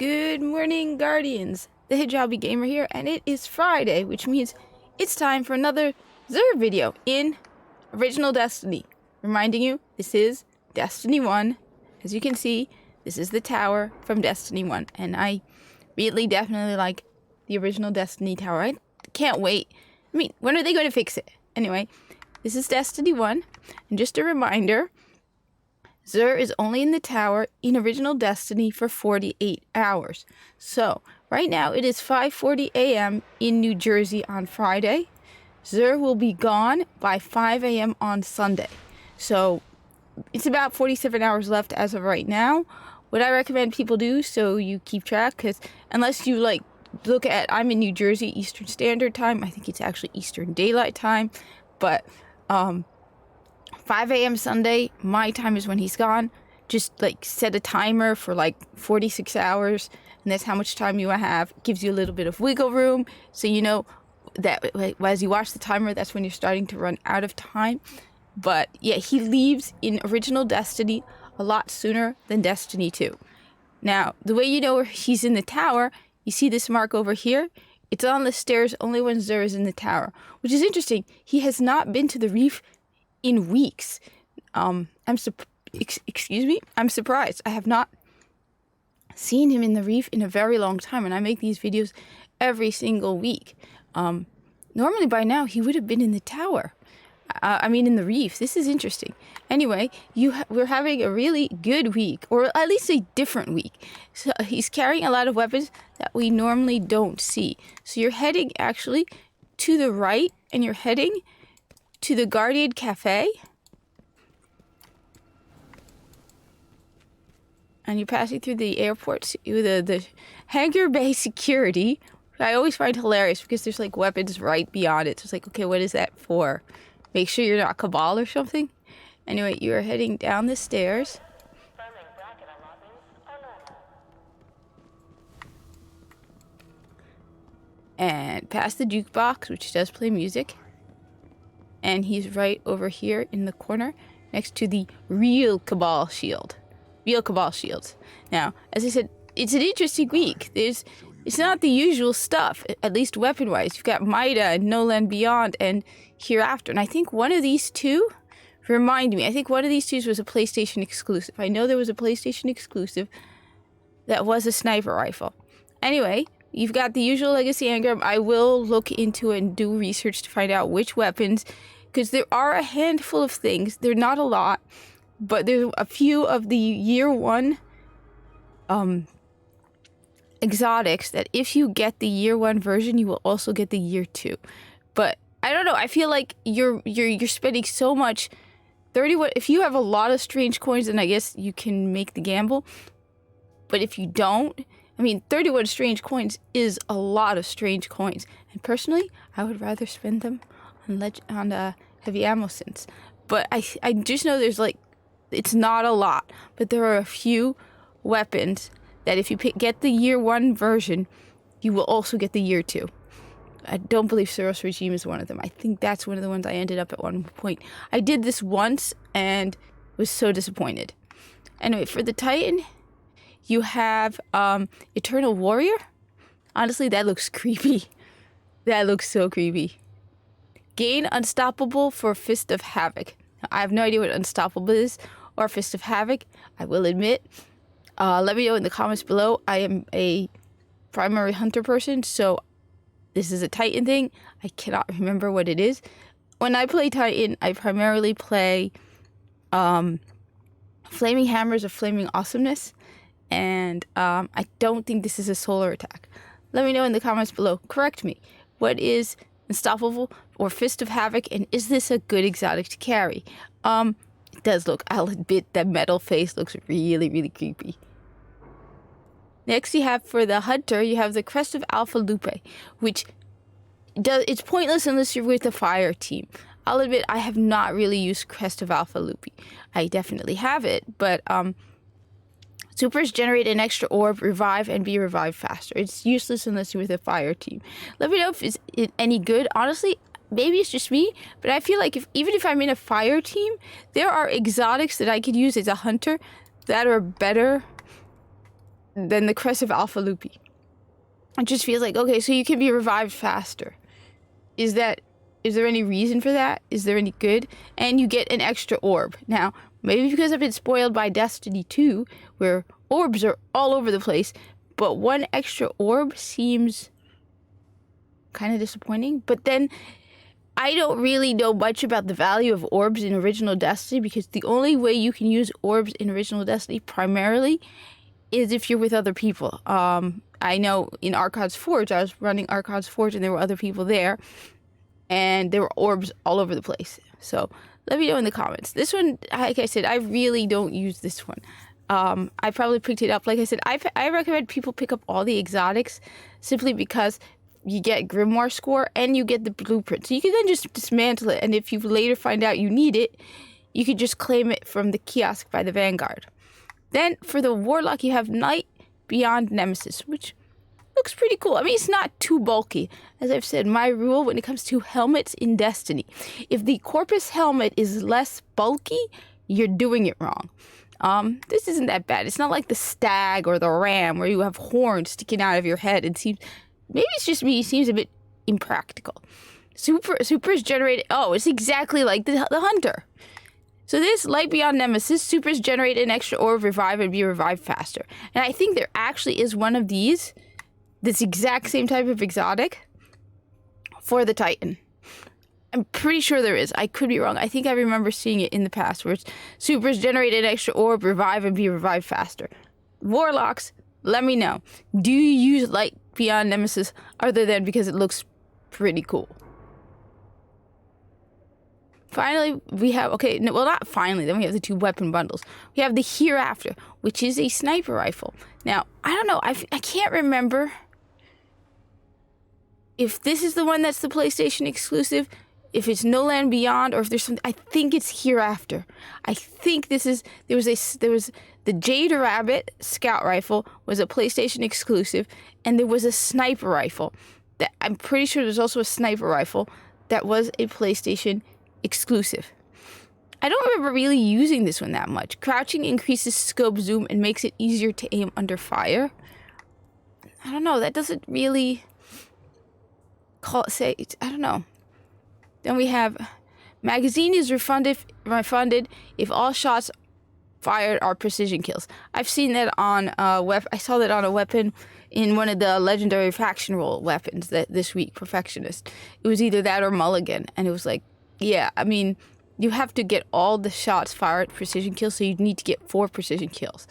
Good morning, Guardians. The Hijabi Gamer here, and it is Friday, which means it's time for another Xur video in Original Destiny. Reminding you, this is Destiny 1. As you can see, this is the tower from Destiny 1, and I really definitely like the original Destiny tower. I can't wait. I mean, when are they going to fix it? Anyway, this is Destiny 1, and just a reminder, Xur is only in the tower in Original Destiny for 48 hours. So, right now it is 5:40 a.m. in New Jersey on Friday. Xur will be gone by 5 a.m. on Sunday. So, it's about 47 hours left as of right now. What I recommend people do, so you keep track, because unless you look at, I'm in New Jersey Eastern Standard Time. I think it's actually Eastern Daylight Time. But, 5 a.m. Sunday, my time is when he's gone. Just set a timer for 46 hours, and that's how much time you have. It gives you a little bit of wiggle room, so you know that as you watch the timer, that's when you're starting to run out of time. But yeah, he leaves in Original Destiny a lot sooner than Destiny 2. Now, the way you know he's in the tower, you see this mark over here? It's on the stairs only when Xur is in the tower, which is interesting. He has not been to the reef in weeks. Excuse me? I'm surprised. I have not seen him in the reef in a very long time, and I make these videos every single week. Normally by now he would have been in the tower. In the reef. This is interesting. Anyway, we're having a really good week, or at least a different week. So he's carrying a lot of weapons that we normally don't see. So you're heading actually to the right, and you're heading to the Guardian Cafe, and you're passing through the airport, the hangar bay security. I always find hilarious because there's weapons right beyond it. So it's okay, what is that for? Make sure you're not Cabal or something. Anyway, you are heading down the stairs. And past the jukebox, which does play music. And he's right over here in the corner next to the real Cabal shield. Real Cabal shields. Now, as I said, it's an interesting week. It's not the usual stuff, at least weapon-wise. You've got Mida and No Land Beyond and Hereafter. And I think one of these two, remind me, I think one of these two was a PlayStation exclusive. I know there was a PlayStation exclusive that was a sniper rifle. Anyway, you've got the usual Legacy Engram. I will look into it and do research to find out which weapons, because there are a handful of things. They're not a lot, but there's a few of the year one exotics that if you get the year one version, you will also get the year two. But I don't know. I feel like you're spending so much. 31. If you have a lot of strange coins, then I guess you can make the gamble. But if you don't, 31 strange coins is a lot of strange coins. And personally, I would rather spend them on heavy ammo synths. But I just know there's it's not a lot, but there are a few weapons that if you get the year one version, you will also get the year two. I don't believe Suros Regime is one of them. I think that's one of the ones I ended up at one point. I did this once and was so disappointed. Anyway, for the Titan, you have Eternal Warrior. Honestly, that looks creepy. That looks so creepy. Gain Unstoppable for Fist of Havoc. Now, I have no idea what Unstoppable is or Fist of Havoc, I will admit. Let me know in the comments below. I am a primary hunter person, so this is a Titan thing. I cannot remember what it is. When I play Titan, I primarily play Flaming Hammers of Flaming Awesomeness, and I don't think this is a solar attack. Let me know in the comments below. Correct me. What is Unstoppable or Fist of Havoc, and is this a good exotic to carry? It does look, I'll admit, that metal face looks really, really creepy. Next, you have for the Hunter, you have the Crest of Alpha Lupe, which it's pointless unless you're with a fire team. I'll admit, I have not really used Crest of Alpha Lupe. I definitely have it, but supers generate an extra orb, revive, and be revived faster. It's useless unless you're with a fire team. Let me know if it's any good. Honestly, maybe it's just me, but I feel like even if I'm in a fire team, there are exotics that I could use as a hunter that are better than the Crest of Alpha Lupi. It just feels like, okay, so you can be revived faster. Is there any reason for that? Is there any good? And you get an extra orb. Now, maybe because I've been spoiled by Destiny 2, where orbs are all over the place, but one extra orb seems kind of disappointing. But then I don't really know much about the value of orbs in original Destiny, because the only way you can use orbs in original Destiny primarily is if you're with other people. I know in Archon's Forge, I was running Archon's Forge and there were other people there, and there were orbs all over the place. So let me know in the comments. This one, like I said, I really don't use this one. I probably picked it up. Like I said, I recommend people pick up all the exotics simply because you get Grimoire score and you get the blueprint. So you can then just dismantle it, and if you later find out you need it, you could just claim it from the kiosk by the Vanguard. Then for the Warlock, you have Night Beyond Nemesis, which looks pretty cool. I mean, it's not too bulky. As I've said, my rule when it comes to helmets in Destiny, if the Corpus helmet is less bulky, you're doing it wrong. This isn't that bad. It's not like the Stag or the Ram where you have horns sticking out of your head. It seems, maybe it's just me, it seems a bit impractical. Supers generated, oh, it's exactly like the Hunter. So this Light Beyond Nemesis, supers generate an extra orb, revive, and be revived faster. And I think there actually is one of these, this exact same type of exotic, for the Titan. I'm pretty sure there is. I could be wrong. I think I remember seeing it in the past, where it's supers generate an extra orb, revive, and be revived faster. Warlocks, let me know. Do you use Light Beyond Nemesis other than because it looks pretty cool? Finally, we have, okay, no, well, not finally, then we have the 2 weapon bundles. We have the Hereafter, which is a sniper rifle. Now, I don't know, I can't remember if this is the one that's the PlayStation exclusive, if it's No Land Beyond, or if there's something. I think it's Hereafter. I think this is, there was the Jade Rabbit scout rifle was a PlayStation exclusive, and there was a sniper rifle that I'm pretty sure there's also a sniper rifle that was a PlayStation exclusive. I don't remember really using this one that much. Crouching increases scope zoom and makes it easier to aim under fire. I don't know, that doesn't really I don't know. Then we have magazine is refunded if all shots fired are precision kills. I've seen that on I saw that on a weapon in one of the legendary faction role weapons that this week, Perfectionist. It was either that or Mulligan, and it was like, yeah, I mean, you have to get all the shots fired precision kills, so you need to get 4 precision kills.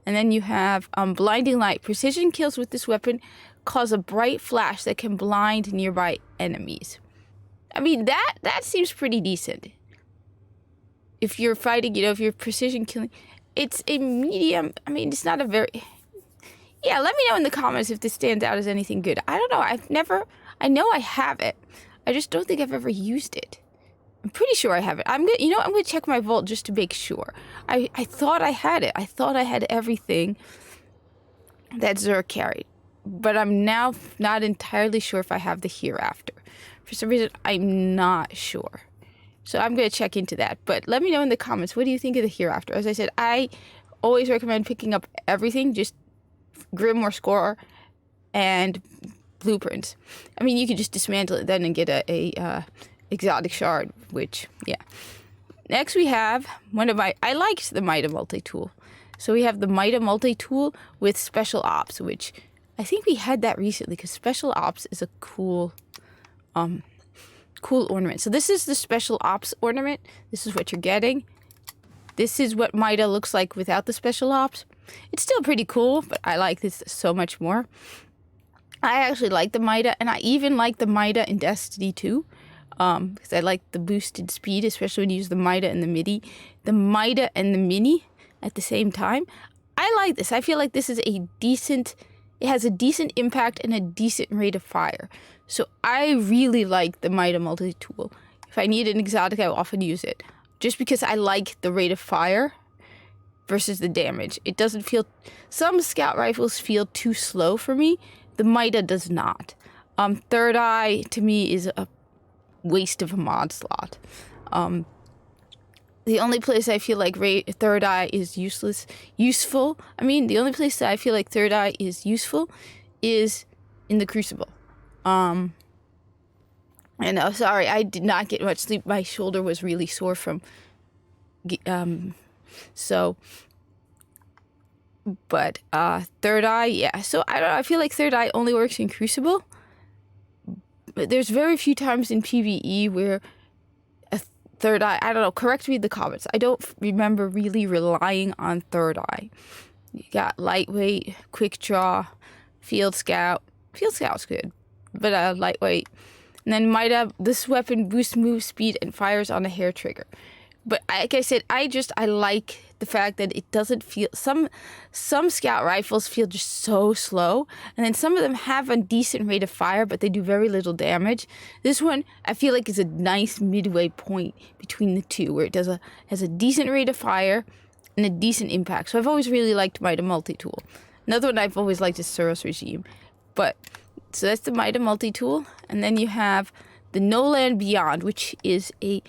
And then you have Blinding Light. Precision kills with this weapon cause a bright flash that can blind nearby enemies. I mean, that seems pretty decent. If you're fighting, if you're precision killing, it's a medium. I mean, it's not a very... Yeah, let me know in the comments if this stands out as anything good. I don't know. I know I have it. I just don't think I've ever used it. I'm pretty sure I have it. I'm gonna check my vault just to make sure. I thought I had it. I thought I had everything that Xur carried, but I'm now not entirely sure if I have the Hereafter. For some reason, I'm not sure. So I'm gonna check into that. But let me know in the comments, what do you think of the Hereafter? As I said, I always recommend picking up everything, just Grimoire score and blueprints. I mean, you could just dismantle it then and get a exotic shard, which, yeah. Next we have I liked the Mida multi-tool. So we have the Mida multi-tool with special ops, which I think we had that recently because special ops is a cool ornament. So this is the special ops ornament. This is what you're getting. This is what Mida looks like without the special ops. It's still pretty cool, but I like this so much more. I actually like the Mida, and I even like the Mida in Destiny 2. Because I like the boosted speed, especially when you use the Mida and the MIDI. The Mida and the Mini at the same time. I like this. I feel like this is it has a decent impact and a decent rate of fire. So I really like the Mida multi-tool. If I need an exotic, I often use it. Just because I like the rate of fire versus the damage. It doesn't feel... Some scout rifles feel too slow for me. The Mida does not. Third Eye, to me, is a waste of a mod slot. the only place I feel like third eye is useful. I mean, the only place that I feel like third eye is useful is in the Crucible. And sorry, I did not get much sleep. My shoulder was really sore from, but third eye, yeah. So I don't know. I feel like third eye only works in Crucible. But there's very few times in PvE where third eye, I don't know, correct me in the comments. I don't remember really relying on third eye. You got lightweight, quick draw, field scout. Field scout's good, but lightweight. And then might have this weapon boosts move speed and fires on a hair trigger. But like I said, I like the fact that it doesn't feel, some scout rifles feel just so slow, and then some of them have a decent rate of fire, but they do very little damage. This one, I feel like, is a nice midway point between the two, where it has a decent rate of fire and a decent impact. So I've always really liked Mida Multi-Tool. Another one I've always liked is Suros Regime. But, so that's the Mida Multi-Tool, and then you have the No Land Beyond, which is a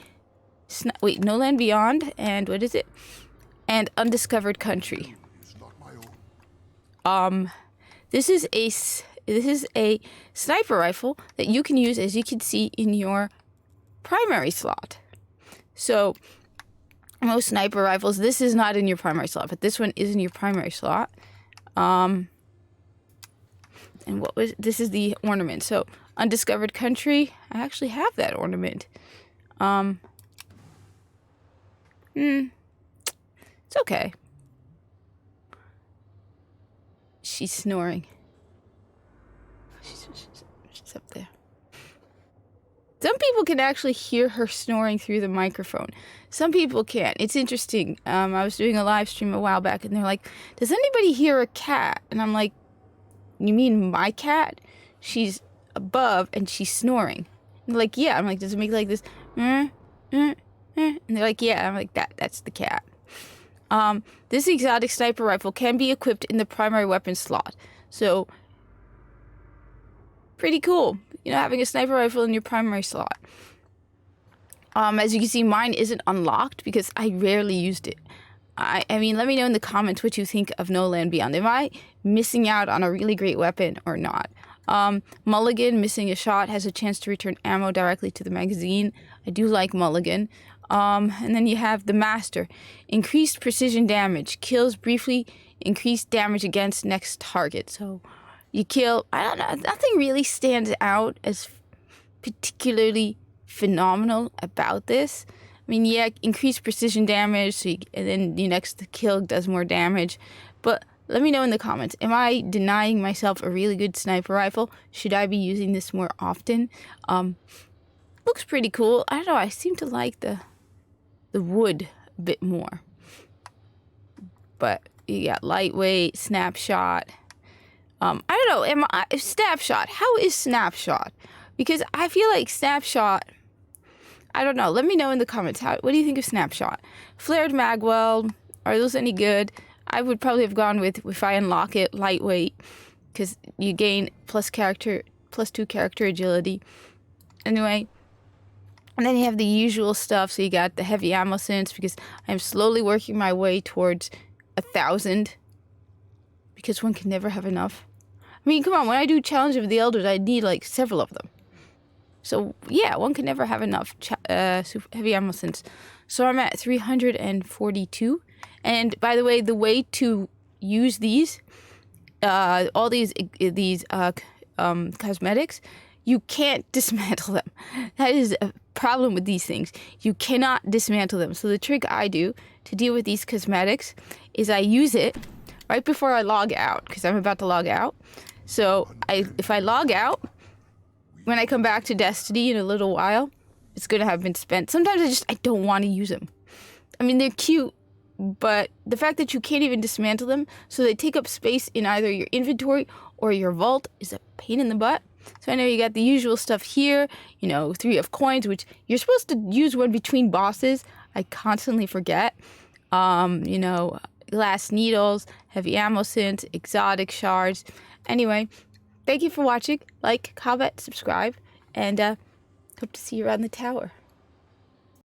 No Land Beyond, and what is it? And Undiscovered Country. This is a sniper rifle that you can use, as you can see, in your primary slot. So most sniper rifles, this is not in your primary slot, but this one is in your primary slot. And this is the ornament. So Undiscovered Country, I actually have that ornament. It's okay. She's snoring. She's up there. Some people can actually hear her snoring through the microphone. Some people can't. It's interesting. I was doing a live stream a while back, and they're like, does anybody hear a cat? And I'm like, you mean my cat? She's above, and she's snoring. And they're like, yeah. I'm like, does it make like this? And they're like, yeah. I'm like, that's the cat. This exotic sniper rifle can be equipped in the primary weapon slot. So, pretty cool. You know, having a sniper rifle in your primary slot. As you can see, mine isn't unlocked because I rarely used it. I mean, let me know in the comments what you think of No Land Beyond. Am I missing out on a really great weapon or not? Mulligan, missing a shot, has a chance to return ammo directly to the magazine. I do like Mulligan. And then you have the Master. Increased precision damage. Kills briefly, increased damage against next target. So you kill, I don't know, nothing really stands out as particularly phenomenal about this. I mean, yeah, increased precision damage, so and then the next kill does more damage. But let me know in the comments, am I denying myself a really good sniper rifle? Should I be using this more often? Looks pretty cool. I don't know, I seem to like the wood a bit more. But you got lightweight, snapshot. I don't know, snapshot, how is snapshot? Because I feel like snapshot, I don't know, let me know in the comments, what do you think of snapshot? Flared mag weld, are those any good? I would probably have gone with, if I unlock it, lightweight, because you gain plus 2 character agility. Anyway, and then you have the usual stuff. So you got the heavy ammo sense, because I'm slowly working my way towards 1,000, because one can never have enough. I mean, come on, when I do Challenge of the Elders, I need like several of them. So yeah, one can never have enough heavy ammo sense. So I'm at 342. And by the way to use these, all these cosmetics, you can't dismantle them. That is a problem with these things. You cannot dismantle them. So the trick I do to deal with these cosmetics is I use it right before I log out, because I'm about to log out. So if I log out, when I come back to Destiny in a little while, it's going to have been spent. Sometimes I don't want to use them. I mean, they're cute, but the fact that you can't even dismantle them, so they take up space in either your inventory or your vault, is a pain in the butt. So I know you got the usual stuff here, 3 of coins, which you're supposed to use one between bosses. I constantly forget. Glass needles, heavy ammo synth, exotic shards. Anyway, thank you for watching. Like, comment, subscribe, and hope to see you around the tower.